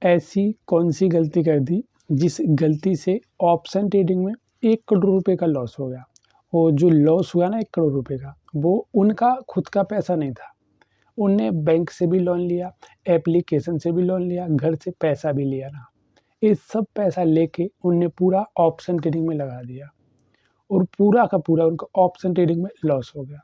ऐसी कौन सी गलती कर दी जिस गलती से ऑप्शन ट्रेडिंग में 1 करोड़ रुपए का लॉस हो गया। और जो लॉस हुआ ना 1 करोड़ रुपए का, वो उनका खुद का पैसा नहीं था। उनने बैंक से भी लोन लिया, एप्लीकेशन से भी लोन लिया, घर से पैसा भी लिया ना। ये सब पैसा लेके उनने पूरा ऑप्शन ट्रेडिंग में लगा दिया और पूरा का पूरा उनका ऑप्शन ट्रेडिंग में लॉस हो गया।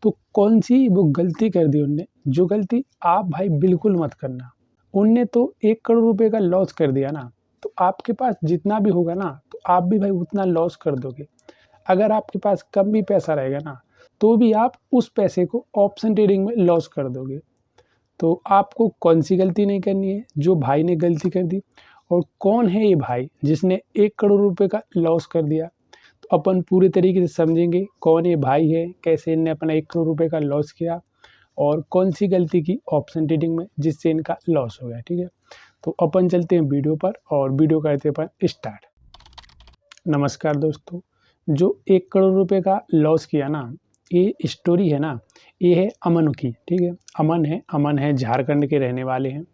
तो कौन सी वो गलती कर दी उनने, जो गलती आप भाई बिल्कुल मत करना। उनने तो 1 करोड़ रुपए का लॉस कर दिया ना, तो आपके पास जितना भी होगा ना, तो आप भी भाई उतना लॉस कर दोगे। अगर आपके पास कम भी पैसा रहेगा ना, तो भी आप उस पैसे को ऑप्शन ट्रेडिंग में लॉस कर दोगे। तो आपको कौन सी गलती नहीं करनी है, जो भाई ने गलती कर दी। और कौन है ये भाई जिसने 1 करोड़ रुपए का लॉस कर दिया, तो अपन पूरे तरीके से समझेंगे कौन ये भाई है, कैसे इनने अपना 1 करोड़ रुपए का लॉस किया और कौन सी गलती की ऑप्शन ट्रेडिंग में जिससे इनका लॉस हो गया। ठीक है, तो अपन चलते हैं वीडियो पर और वीडियो करते हैं अपन स्टार्ट। नमस्कार दोस्तों, जो 1 करोड़ रुपए का लॉस किया ना, ये स्टोरी है ना, ये है अमन की। ठीक है, अमन है झारखंड के रहने वाले हैं,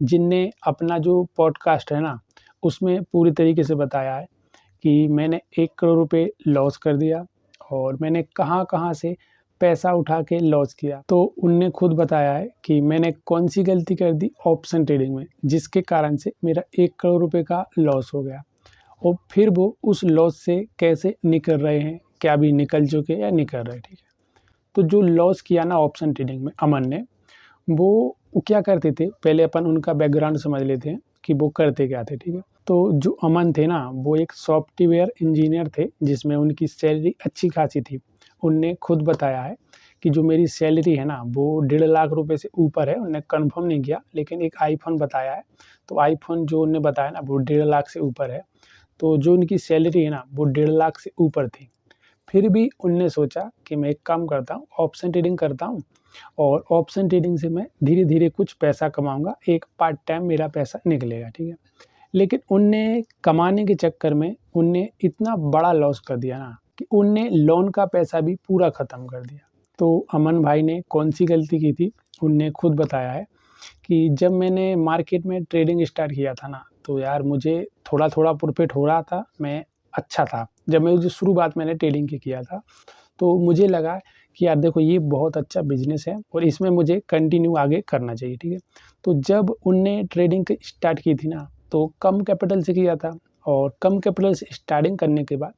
जिनने अपना जो पॉडकास्ट है ना, उसमें पूरी तरीके से बताया है कि मैंने 1 करोड़ रुपए लॉस कर दिया और मैंने कहाँ-कहाँ से पैसा उठा के लॉस किया। तो उनने खुद बताया है कि मैंने कौन सी गलती कर दी ऑप्शन ट्रेडिंग में, जिसके कारण से मेरा 1 करोड़ रुपए का लॉस हो गया। और फिर वो उस लॉस से कैसे निकल रहे हैं, क्या अभी निकल चुके या निकल रहे हैं। ठीक है, तो जो लॉस किया ना ऑप्शन ट्रेडिंग में अमन ने, वो क्या करते थे, पहले अपन उनका बैकग्राउंड समझ लेते हैं कि वो करते क्या थे। ठीक है, तो जो अमन थे ना, वो एक सॉफ्टवेयर इंजीनियर थे, जिसमें उनकी सैलरी अच्छी खासी थी। उनने खुद बताया है कि जो मेरी सैलरी है ना, वो 1.5 लाख रुपए से ऊपर है। उन्होंने कंफर्म नहीं किया, लेकिन एक आईफ़ोन बताया है। तो आईफ़ोन जो उन्होंने बताया ना, वो 1.5 लाख से ऊपर है। तो जो उनकी सैलरी है ना, वो 1.5 लाख से ऊपर थी। फिर भी उनने सोचा कि मैं एक काम करता हूँ, ऑप्शन ट्रेडिंग करता हूँ और ऑप्शन ट्रेडिंग से मैं धीरे-धीरे कुछ पैसा कमाऊँगा, एक पार्ट टाइम मेरा पैसा निकलेगा। ठीक है, लेकिन उनने कमाने के चक्कर में उनने इतना बड़ा लॉस कर दिया ना, कि उनने लोन का पैसा भी पूरा ख़त्म कर दिया। तो अमन भाई ने कौन सी गलती की थी, उनने खुद बताया है कि जब मैंने मार्केट में ट्रेडिंग स्टार्ट किया था ना, तो यार मुझे थोड़ा-थोड़ा प्रॉफ़िट हो रहा था, मैं अच्छा था। जब मैं जो शुरुआत मैंने ट्रेडिंग की किया था, तो मुझे लगा कि यार देखो ये बहुत अच्छा बिज़नेस है और इसमें मुझे कंटिन्यू आगे करना चाहिए। ठीक है, तो जब उनने ट्रेडिंग स्टार्ट की थी ना, तो कम कैपिटल से किया था और कम कैपिटल से स्टार्टिंग करने के बाद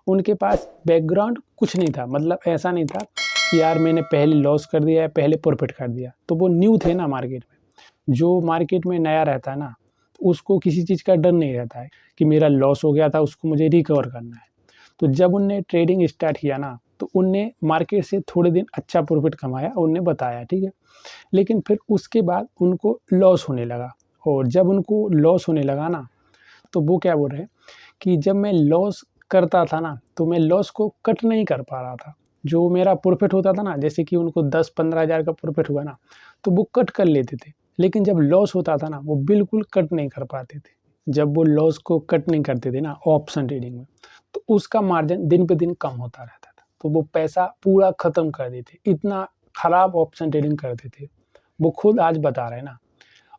उनके पास बैकग्राउंड कुछ नहीं था। मतलब ऐसा नहीं था कि यार मैंने पहले लॉस कर दिया है, पहले प्रॉफ़िट कर दिया। तो वो न्यू थे ना मार्केट में। जो मार्केट में नया रहता है ना, उसको किसी चीज़ का डर नहीं रहता है कि मेरा लॉस हो गया था, उसको मुझे रिकवर करना है। तो जब उनने ट्रेडिंग स्टार्ट किया ना, तो उनने मार्केट से थोड़े दिन अच्छा प्रॉफ़िट कमाया, उनने बताया। ठीक है, लेकिन फिर उसके बाद उनको लॉस होने लगा और जब उनको लॉस होने लगा ना, तो वो क्या बोल रहे हैं कि जब मैं लॉस करता था ना, तो मैं लॉस को कट नहीं कर पा रहा था। जो मेरा प्रॉफ़िट होता था ना, जैसे कि उनको 10-15 हज़ार का प्रॉफ़िट हुआ ना, तो वो कट कर लेते थे। लेकिन जब लॉस होता था ना, वो बिल्कुल कट नहीं कर पाते थे। जब वो लॉस को कट नहीं करते थे ना ऑप्शन ट्रेडिंग में, तो उसका मार्जिन दिन पे दिन कम होता रहता था। तो वो पैसा पूरा ख़त्म कर देते, इतना ख़राब ऑप्शन ट्रेडिंग करते थे। वो खुद आज बता रहे हैं ना।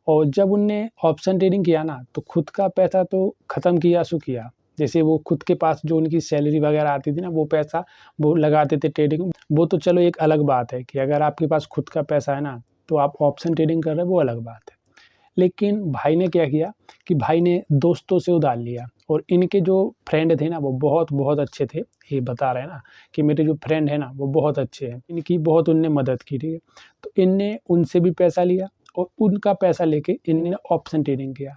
और जब उनने ऑप्शन ट्रेडिंग किया ना, तो खुद का पैसा तो ख़त्म किया सो किया। जैसे वो खुद के पास जो उनकी सैलरी वगैरह आती थी ना, वो पैसा वो लगाते थे ट्रेडिंग में। वो तो चलो एक अलग बात है कि अगर आपके पास खुद का पैसा है ना, तो आप ऑप्शन ट्रेडिंग कर रहे हैं, वो अलग बात है। लेकिन भाई ने क्या किया कि भाई ने दोस्तों से उधार लिया और इनके जो फ्रेंड थे ना, वो बहुत अच्छे थे। ये बता रहे हैं ना कि मेरे जो फ्रेंड है ना, वो बहुत अच्छे हैं। इनकी बहुत उनने मदद की। ठीक है, तो इनने उनसे भी पैसा लिया और उनका पैसा लेके इन्होंने ऑप्शन ट्रेडिंग किया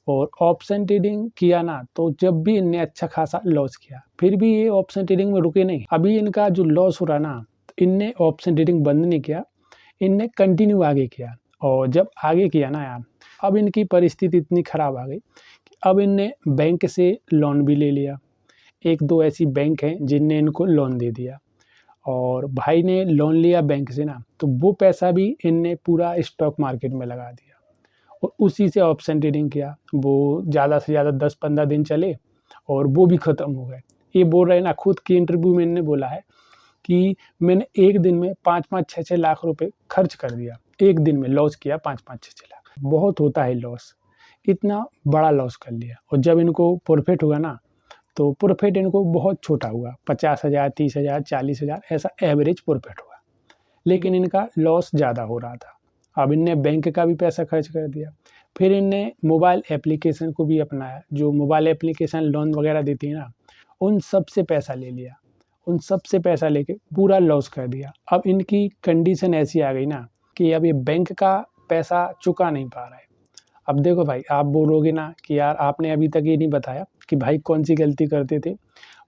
और ऑप्शन ट्रेडिंग किया ना, तो जब भी इनने अच्छा खासा लॉस किया, फिर भी ये ऑप्शन ट्रेडिंग में रुके नहीं। अभी इनका जो लॉस हो रहा ना, तो इनने ऑप्शन ट्रेडिंग बंद नहीं किया, इनने कंटिन्यू आगे किया। और जब आगे किया ना यार, अब इनकी परिस्थिति इतनी ख़राब आ गई कि अब इनने बैंक से लोन भी ले लिया। 1-2 ऐसी बैंक हैं जिनने इनको लोन दे दिया और भाई ने लोन लिया बैंक से ना, तो वो पैसा भी इनने पूरा स्टॉक मार्केट में लगा दिया और उसी से ऑप्शन ट्रेडिंग किया। वो ज़्यादा से ज़्यादा 10-15 दिन चले और वो भी ख़त्म हो गए। ये बोल रहे हैं ना, खुद की इंटरव्यू में इन्होंने बोला है कि मैंने एक दिन में 5-5, 6-6 लाख रुपए खर्च कर दिया। एक दिन में लॉस किया 5-5, 6-6 लाख। बहुत होता है लॉस। इतना बड़ा लॉस कर लिया और जब इनको प्रॉफ़िट हुआ ना, तो प्रॉफ़िट इनको बहुत छोटा हुआ, 50,000, 30,000, 40,000 ऐसा एवरेज प्रॉफ़िट हुआ। लेकिन इनका लॉस ज़्यादा हो रहा था। अब इनने बैंक का भी पैसा खर्च कर दिया। फिर इनने मोबाइल एप्लीकेशन को भी अपनाया, जो मोबाइल एप्लीकेशन लोन वगैरह देती है ना, उन सब से पैसा ले लिया। उन सब से पैसा लेके पूरा लॉस कर दिया। अब इनकी कंडीशन ऐसी आ गई ना कि अब ये बैंक का पैसा चुका नहीं पा रहा है। अब देखो भाई, आप बोलोगे ना कि यार आपने अभी तक ये नहीं बताया कि भाई कौन-सी गलती करते थे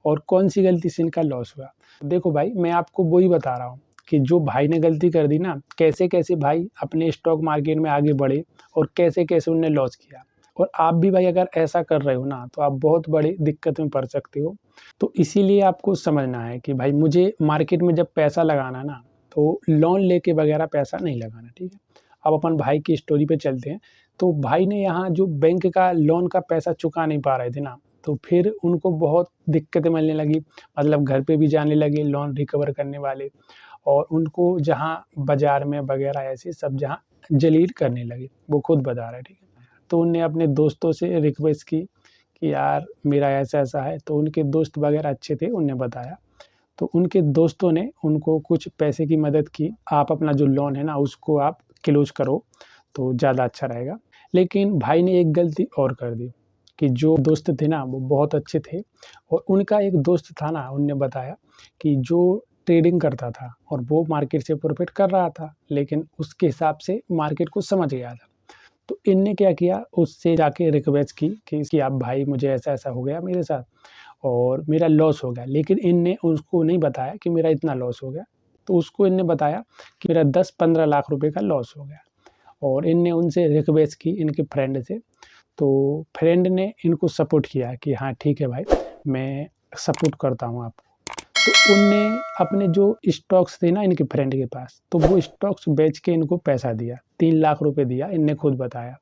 और कौन-सी गलती से इनका लॉस हुआ। देखो भाई, मैं आपको वही बता रहा हूँ कि जो भाई ने गलती कर दी ना, कैसे-कैसे भाई अपने स्टॉक मार्केट में आगे बढ़े और कैसे-कैसे उन्होंने लॉस किया। और आप भी भाई अगर ऐसा कर रहे हो ना, तो आप बहुत बड़ी दिक्कत में पड़ सकते हो। तो इसीलिए आपको समझना है कि भाई मुझे मार्केट में जब पैसा लगाना ना, तो लोन लेके वगैरह पैसा नहीं लगाना, ठीक है? अब अपन भाई की स्टोरी पे चलते हैं। तो भाई ने यहाँ जो बैंक का लोन का पैसा चुका नहीं पा रहे थे ना, तो फिर उनको बहुत दिक्कतें मिलने लगी। मतलब घर पे भी जाने लगे लोन रिकवर करने वाले और उनको जहाँ बाज़ार में वगैरह ऐसे सब जहाँ जलील करने लगे, वो खुद बता रहे हैं, ठीक है। तो उनने अपने दोस्तों से रिक्वेस्ट की कि यार मेरा ऐसा-ऐसा है, तो उनके दोस्त वगैरह अच्छे थे, उन्होंने बताया। तो उनके दोस्तों ने उनको कुछ पैसे की मदद की, आप अपना जो लोन है ना उसको आप क्लोज़ करो, तो ज़्यादा अच्छा रहेगा। लेकिन भाई ने एक गलती और कर दी कि जो दोस्त थे ना वो बहुत अच्छे थे और उनका एक दोस्त था ना, उनने बताया कि जो ट्रेडिंग करता था और वो मार्केट से प्रॉफ़िट कर रहा था, लेकिन उसके हिसाब से मार्केट को समझ गया था। तो इनने क्या किया, उससे जाके रिक्वेस्ट की कि आप भाई मुझे ऐसा-ऐसा हो गया मेरे साथ और मेरा लॉस हो गया। लेकिन इनने उसको नहीं बताया कि मेरा इतना लॉस हो गया। तो उसको इनने बताया कि मेरा 10-15 लाख रुपए का लॉस हो गया और इनने उनसे रिक्वेस्ट की इनके फ्रेंड से। तो फ्रेंड ने इनको सपोर्ट किया कि हाँ ठीक है भाई, मैं सपोर्ट करता हूँ आपको। तो उनने अपने जो स्टॉक्स थे ना इनके फ्रेंड के पास, तो वो स्टॉक्स बेच के इनको पैसा दिया। 3 लाख रुपए दिया, इनने खुद बताया।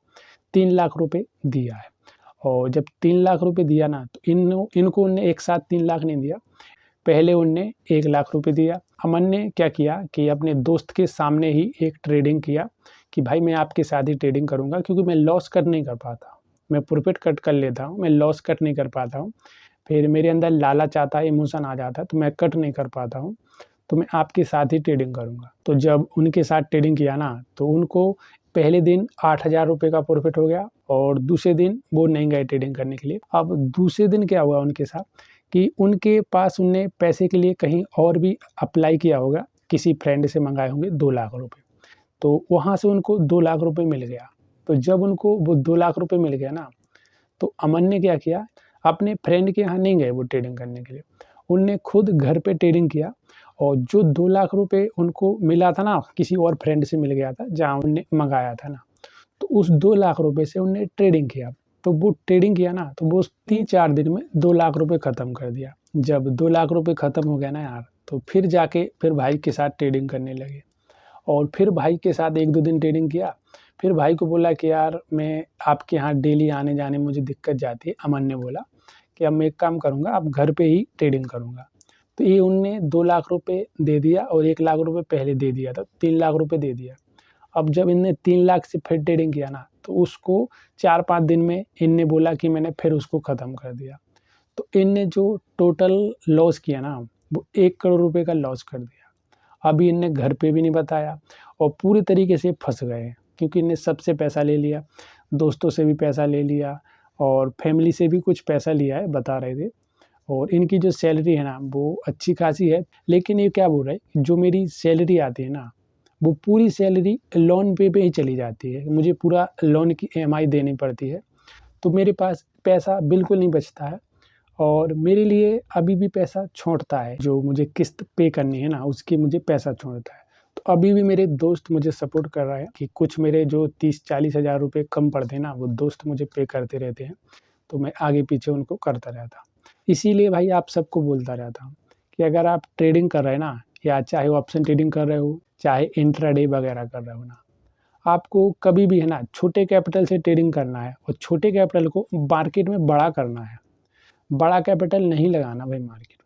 3 लाख रुपए दिया है और जब 3 लाख रुपए दिया ना, तो इनको उनने एक साथ 3 लाख नहीं दिया। पहले उनने 1 लाख रुपए दिया। अमन ने क्या किया कि अपने दोस्त के सामने ही एक ट्रेडिंग किया कि भाई मैं आपके साथ ही ट्रेडिंग करूँगा क्योंकि मैं लॉस कट नहीं कर पाता हूँ। मैं प्रॉफ़िट कट कर लेता हूँ, मैं लॉस कट नहीं कर पाता हूँ। फिर मेरे अंदर लालच आता है, इमोशन आ जाता है, तो मैं कट नहीं कर पाता हूँ, तो मैं आपके साथ ही ट्रेडिंग करूँगा। तो जब उनके साथ ट्रेडिंग किया ना, तो उनको पहले दिन 8,000 रुपए का प्रॉफ़िट हो गया और दूसरे दिन वो नहीं गए ट्रेडिंग करने के लिए। अब दूसरे दिन क्या हुआ उनके साथ कि उनके पास उनने पैसे के लिए कहीं और भी अप्लाई किया होगा, किसी फ्रेंड से मँगाए होंगे 2 लाख रुपए। तो वहाँ से उनको 2 लाख रुपए मिल गया। तो जब उनको वो 2 लाख रुपए मिल गया ना, तो अमन ने क्या किया, अपने फ्रेंड के यहाँ नहीं गए वो ट्रेडिंग करने के लिए। उनने खुद घर पे ट्रेडिंग किया और जो 2 लाख रुपए उनको मिला था ना, किसी और फ्रेंड से मिल गया था, जहाँ उनने मँगाया था ना, तो उस 2 लाख रुपए से उनने ट्रेडिंग किया। तो वो ट्रेडिंग किया ना, तो वो 3-4 दिन में 2 लाख रुपए खत्म कर दिया। जब 2 लाख रुपए खत्म हो गया ना यार, तो फिर जाके फिर भाई के साथ ट्रेडिंग करने लगे और फिर भाई के साथ 1-2 दिन ट्रेडिंग किया। फिर भाई को बोला कि यार मैं आपके यहाँ डेली आने-जाने में मुझे दिक्कत जाती है। अमन ने बोला कि अब मैं एक काम करूँगा, अब घर पे ही ट्रेडिंग करूँगा। तो ये उनने 2 लाख रुपए दे दिया और 1 लाख रुपए पहले दे दिया था, 3 लाख रुपए दे दिया। अब जब इनने 3 लाख से फिर ट्रेडिंग किया ना, तो उसको 4-5 दिन में इनने बोला कि मैंने फिर उसको ख़त्म कर दिया। तो इनने जो टोटल लॉस किया ना, वो 1 करोड़ रुपए का लॉस कर दिया। अभी इनने घर पे भी नहीं बताया और पूरी तरीके से फँस गए हैं क्योंकि इनने सबसे पैसा ले लिया, दोस्तों से भी पैसा ले लिया और फैमिली से भी कुछ पैसा लिया है, बता रहे थे। और इनकी जो सैलरी है ना, वो अच्छी खासी है, लेकिन ये क्या बोल रहे हैं, कि जो मेरी सैलरी आती है ना, वो पूरी सैलरी लोन पे ही चली जाती है। मुझे पूरा लोन की ईएमआई देनी पड़ती है, तो मेरे पास पैसा बिल्कुल नहीं बचता है और मेरे लिए अभी भी पैसा छूटता है, जो मुझे किस्त पे करनी है ना, उसकी मुझे पैसा छूटता है। तो अभी भी मेरे दोस्त मुझे सपोर्ट कर रहा है कि कुछ मेरे जो 30-40 हज़ार रुपए कम पड़ते हैं ना, वो दोस्त मुझे पे करते रहते हैं, तो मैं आगे-पीछे उनको करता रहता हूँ। इसीलिए भाई आप सबको बोलता रहता हूँ कि अगर आप ट्रेडिंग कर रहे हैं ना, या चाहे वो ऑप्शन ट्रेडिंग कर रहे हो, चाहे इंट्राडे वगैरह कर रहे हो ना, आपको कभी भी है ना छोटे कैपिटल से ट्रेडिंग करना है और छोटे कैपिटल को मार्केट में बड़ा करना है। बड़ा कैपिटल नहीं लगाना भाई मार्केट में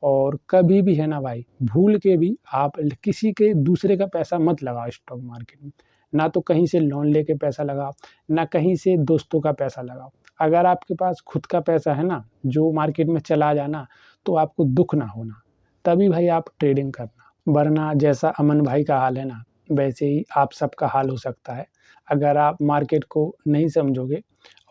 और कभी भी है ना भाई, भूल के भी आप किसी के दूसरे का पैसा मत लगाओ स्टॉक मार्केट में। ना तो कहीं से लोन लेके पैसा लगाओ, ना कहीं से दोस्तों का पैसा लगाओ। अगर आपके पास खुद का पैसा है ना, जो मार्केट में चला जाए ना, तो आपको दुःख ना होना, तभी भाई आप ट्रेडिंग करना। वरना जैसा अमन भाई का हाल है ना, वैसे ही आप सबका हाल हो सकता है। अगर आप मार्केट को नहीं समझोगे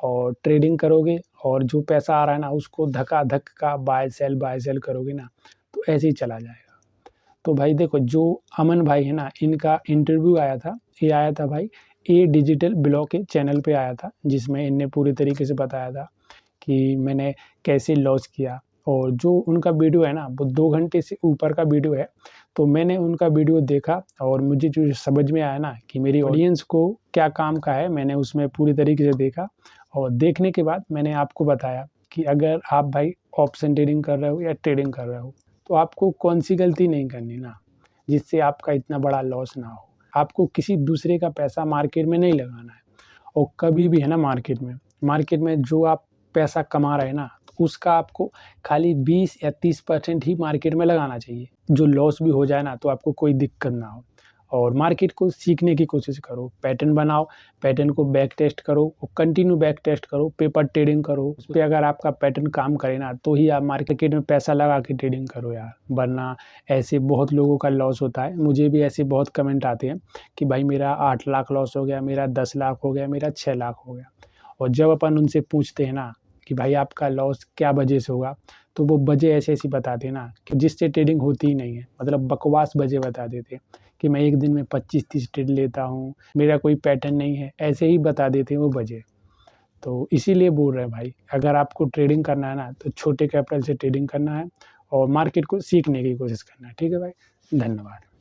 और ट्रेडिंग करोगे और जो पैसा आ रहा है ना, उसको धका-धक का बाय सेल करोगे ना, तो ऐसे ही चला जाएगा। तो भाई देखो, जो अमन भाई है ना, इनका इंटरव्यू आया था, ये आया था भाई ए डिजिटल ब्लॉग के चैनल पे आया था, जिसमें इनने पूरी तरीके से बताया था कि मैंने कैसे लॉस किया। और जो उनका वीडियो है ना, वो 2 घंटे से ऊपर का वीडियो है। तो मैंने उनका वीडियो देखा और मुझे जो समझ में आया ना कि मेरी ऑडियंस को क्या काम का है, मैंने उसमें पूरी तरीके से देखा। और देखने के बाद मैंने आपको बताया कि अगर आप भाई ऑप्शन ट्रेडिंग कर रहे हो या ट्रेडिंग कर रहे हो, तो आपको कौन-सी गलती नहीं करनी ना, जिससे आपका इतना बड़ा लॉस ना हो। आपको किसी दूसरे का पैसा मार्केट में नहीं लगाना है। और कभी भी है ना, मार्केट में जो आप पैसा कमा रहे हैं ना, उसका आपको खाली 20 या 30% ही मार्केट में लगाना चाहिए। जो लॉस भी हो जाए ना, तो आपको कोई दिक्कत ना हो। और मार्केट को सीखने की कोशिश करो, पैटर्न बनाओ, पैटर्न को बैक टेस्ट करो, कंटिन्यू बैक टेस्ट करो, पेपर ट्रेडिंग करो। उस पे अगर आपका पैटर्न काम करे ना, तो ही आप मार्केट में पैसा लगा के ट्रेडिंग करो यार। वरना ऐसे बहुत लोगों का लॉस होता है। मुझे भी ऐसे बहुत कमेंट आते हैं कि भाई मेरा 8 लाख लॉस हो गया, मेरा 10 लाख हो गया, मेरा 6 लाख हो गया। और जब अपन उनसे पूछते हैं ना कि भाई आपका लॉस क्या वजह से होगा, तो वो वजह ऐसी-ऐसी बताते हैं ना कि जिससे ट्रेडिंग होती ही नहीं है। मतलब बकवास वजह बता देते हैं कि मैं एक दिन में 25-30 ट्रेड लेता हूँ, मेरा कोई पैटर्न नहीं है, ऐसे ही बता देते हैं वो वजह। तो इसीलिए बोल रहे हैं भाई, अगर आपको ट्रेडिंग करना है ना, तो छोटे कैपिटल से ट्रेडिंग करना है और मार्केट को सीखने की कोशिश करना है। ठीक है भाई? धन्यवाद।